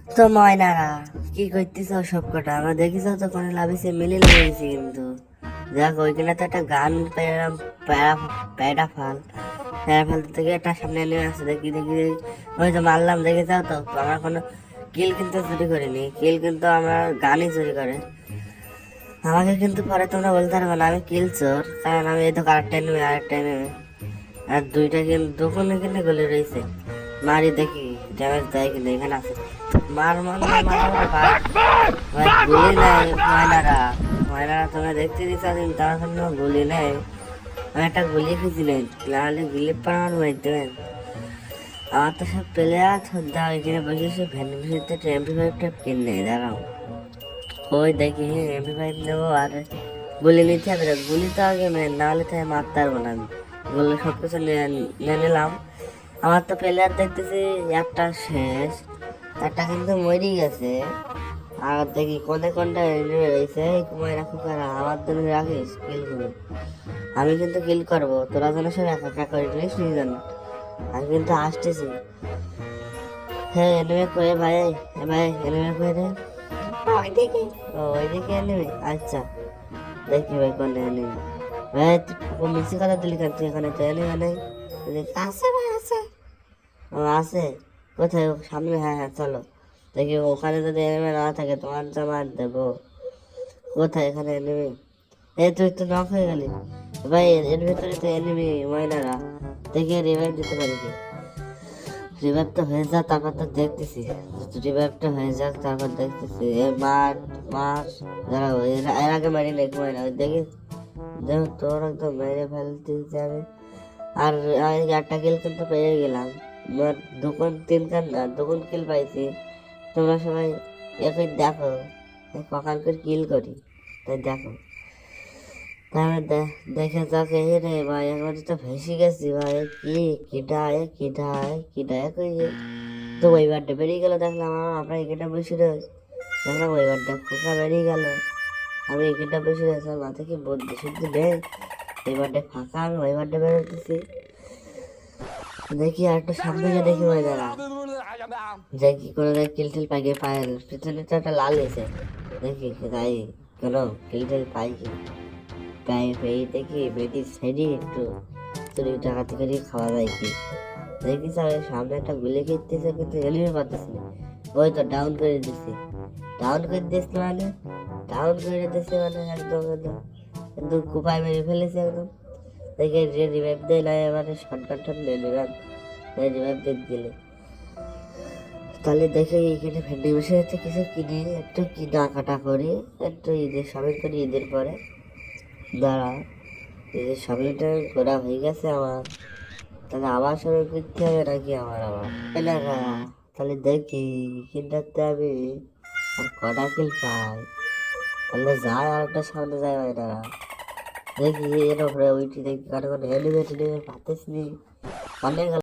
তো ময়নারা কি করতেছ সব কটা আমরা দেখিস তো কোনো লাভিসে মিলে লেগেছি কিন্তু দেখ ওইখানে তো একটা গান পেলাম প্যারা ফাল থেকে একটা সামনে নিয়ে আসছে দেখি দেখি দেখি। ওই তো মারলাম দেখে যাও তো আমার কোনো কিল কিন্তু চুরি করিনি, কিল কিন্তু আমার গানই চুরি করে। আমাকে কিন্তু পরে তোমরা বলতে পারবে না আমি কিল চোর, কারণ আমি এই তো আরেকটা নেবে আর দুইটা কিল দোকানে কিনে গলে রয়েছে। মারি দেখি ড্যামেজ দেয় কিন্তু এখানে আছে মার মার মার মার মার ভাই ভাই গুলি নেই ময়নারা। ময়নারা তোমরা দেখতে দিচ্ছ কিন্তু তার জন্য গুলি নেই, আমি একটা গুলি খুঁজিলেন নাহলে গুলি পার আমার মারতে দেবেন। আমার তো সব প্লেয়ার শ্রদ্ধা এখানে বসে সে ভ্যানিটিতে MP5 কিনে দাঁড়াও। ওই দেখি MP5 নেবো আর গুলি নিতে হবে, গুলি তো আগে মেন নাহলে তো মারতে পারবো না আমি। গুলি সব কিছু নিয়ে নিলাম। আমার তো প্লেয়ার দেখতেছি একটা শেষ, একটা কিন্তু মরে গেছে। আর দেখি কোনে কোনটা রয়েছে কুমায় রাখি কারা আমার জন্য রাখিস কিলগুলো, আমি কিন্তু কিল করবো তোরা যেন সব একা একা করে নিস নিজন। আমি কিন্তু আসতেছি। হ্যাঁ এনিমে কয়ে ভাই ভাই এনিমে কয়ে রে ওইদিকে, ও ওইদিকে এনিমে আচ্ছা দেখি ভাই কোন এনিমে। ভাই তুই মিশি কথা দিলি কেন, তুই এখানে তো এনিমে নেই। আছে ভাই আছে, ও আছে কোথায় সামনে, হ্যাঁ হ্যাঁ চলো দেখি ওখানে যদি এনিমে না থাকে তোমার যা মার দেবো। কোথায় এখানে এনিমে, এই তুই তো নক হয়ে গেলি ভাই, এর ভিতরে তো এনিমি ময়নারা। দেখি রিভাইভ দিতে পারি কি, রিভাইভটা হয়ে যাক তারপর তো দেখতেছি, রিভাইভটা হয়ে যাক তারপর দেখতেছি। এ মার মার দাঁড়াও, এর আগে মারি নাই ময়না দেখি দেখো তোর একদম মেরে ফেলতেছি আমি। আর আমি একটা কিল কিন্তু পেয়ে গেলাম, এবার দুগুণ তিন কান না দুগুণ কিল পাইছি। তোমরা সবাই একই দেখো কখন করে কিল করি তাই দেখো। তাহলে দেখে যাকে রে ভাই আমার তো ভেসে গেছি ভাই, কি কিডায় কই তো ওই বারটা বেরিয়ে গেল। দেখলাম আপনার এখানটা বসে রয়েছে, দেখলাম ওই বারটা খোকা বেরিয়ে গেল, আমি এখানটা বসে রয়েছি আমার মাথায় কি বুদ্ধি শুদ্ধি নেই। এই বারটা ফাঁকা আমি ওই বারটা বেরোতেছি। দেখি আর একটু সামনে গিয়ে দেখি ভাই দাঁড়া দেখি কোনো কিল টিল পাই গিয়ে পায়ের পিছনে তো একটা লাল গেছে, দেখি তাই কোনো কিল টিল পাই কি গায়ে পেয়ে দেখি বেটি সাইডে একটু চুরি ডাকাতি করে খাওয়া যায় কি। দেখি স্যার সামনে একটা গুলি খেতেছে কিন্তু এলিমে পারতেছি না। ওই তো ডাউন করে দিছি, ডাউন করে দিয়েছিল মানে ডাউন করে দিয়েছে মানে একদম একদম কিন্তু কুপায় মেরে ফেলেছে একদম। দেখে যে রিভাইভ দেয় না এবারে শর্টকাট নিয়ে নিলাম, রিভাইভ দিয়ে দিলে তাহলে দেখে এখানে ভেন্ডি বসে আছে কিছু কিনে একটু কেনাকাটা করি, একটু ঈদের শপিং করি ঈদের পরে। দাঁড়া ঈদের শপিংটা করা হয়ে গেছে আমার, তাহলে আবার শপিং করতে হবে নাকি আমার আবার এলাকা। তাহলে দেখি কিনতে আমি আর কটা কিল পাই, তাহলে যায় আর একটা সামনে যায় না। দেখি এর উপরে ওইটি দেখি কারো কোনো এলিভেট পাতেছি অনেক